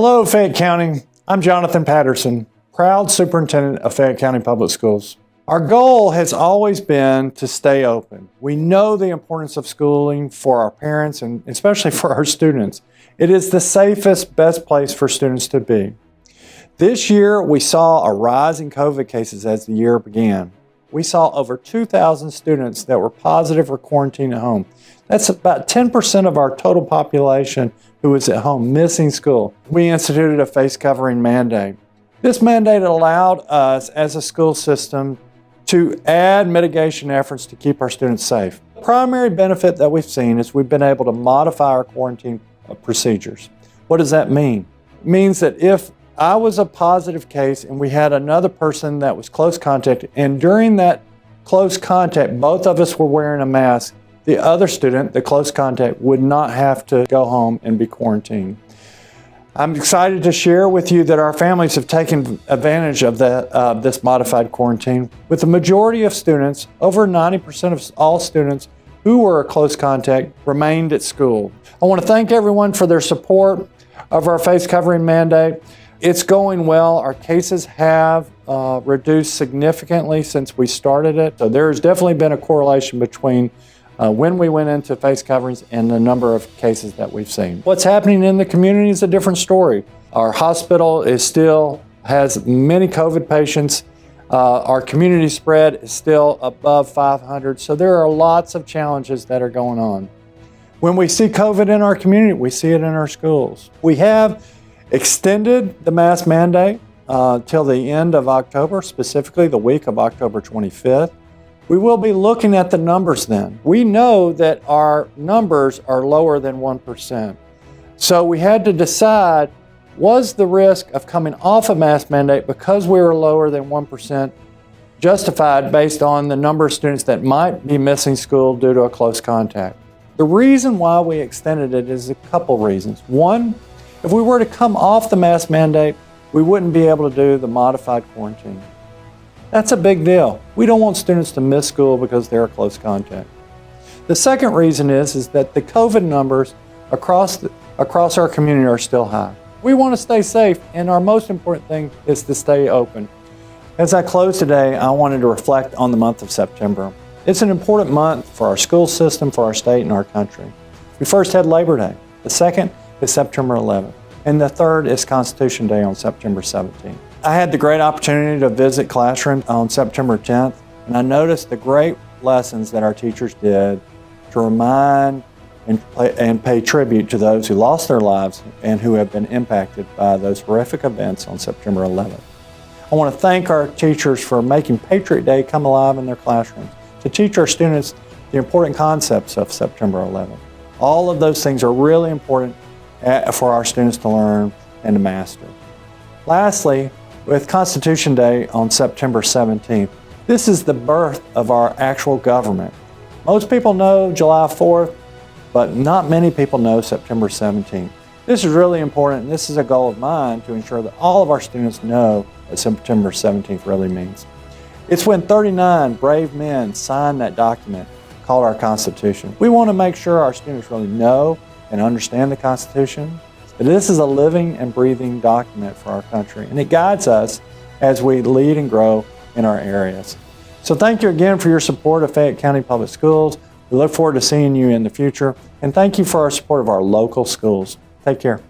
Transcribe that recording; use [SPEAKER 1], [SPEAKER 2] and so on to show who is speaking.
[SPEAKER 1] Hello, Fayette County. I'm Jonathan Patterson, proud superintendent of Fayette County Public Schools. Our goal has always been to stay open. We know the importance of schooling for our parents and especially for our students. It is the safest, best place for students to be. This year, we saw a rise in COVID cases as the year began. We saw over 2,000 students that were positive or quarantined at home. That's about 10% of our total population who was at home missing school. We instituted a face covering mandate. This mandate allowed us as a school system to add mitigation efforts to keep our students safe. The primary benefit that we've seen is we've been able to modify our quarantine procedures. What does that mean? It means that if I was a positive case and we had another person that was close contact, and during that close contact, both of us were wearing a mask, the other student, the close contact, would not have to go home and be quarantined. I'm excited to share with you that our families have taken advantage of this modified quarantine, with the majority of students, over 90% of all students who were a close contact, remained at school. I want to thank everyone for their support of our face covering mandate. It's going well. Our cases have reduced significantly since we started it. So there's definitely been a correlation between when we went into face coverings and the number of cases that we've seen. What's happening in the community is a different story. Our hospital still has many COVID patients. Our community spread is still above 500. So there are lots of challenges that are going on. When we see COVID in our community, we see it in our schools. We have extended the mask mandate till the end of October, specifically the week of October 25th. We will be looking at the numbers then. We know that our numbers are lower than 1%. So we had to decide, was the risk of coming off a mask mandate because we were lower than 1% justified based on the number of students that might be missing school due to a close contact? The reason why we extended it is a couple reasons. One, if we were to come off the mask mandate, we wouldn't be able to do the modified quarantine. That's a big deal. We don't want students to miss school because they're a close contact. The second reason is that the COVID numbers across our community are still high. We want to stay safe, and our most important thing is to stay open. As I close today, I wanted to reflect on the month of September. It's an important month for our school system, for our state, and our country. We first had Labor Day. The second is September 11th. And the third is Constitution Day on September 17th. I had the great opportunity to visit classrooms on September 10th, and I noticed the great lessons that our teachers did to remind and pay tribute to those who lost their lives and who have been impacted by those horrific events on September 11th. I want to thank our teachers for making Patriot Day come alive in their classrooms, to teach our students the important concepts of September 11th. All of those things are really important for our students to learn and to master. Lastly, with Constitution Day on September 17th, this is the birth of our actual government. Most people know July 4th, but not many people know September 17th. This is really important, and this is a goal of mine to ensure that all of our students know what September 17th really means. It's when 39 brave men signed that document called our Constitution. We want to make sure our students really know and understand the Constitution. This is a living and breathing document for our country, and it guides us as we lead and grow in our areas. So thank you again for your support of Fayette County Public Schools. We look forward to seeing you in the future, and thank you for our support of our local schools. Take care.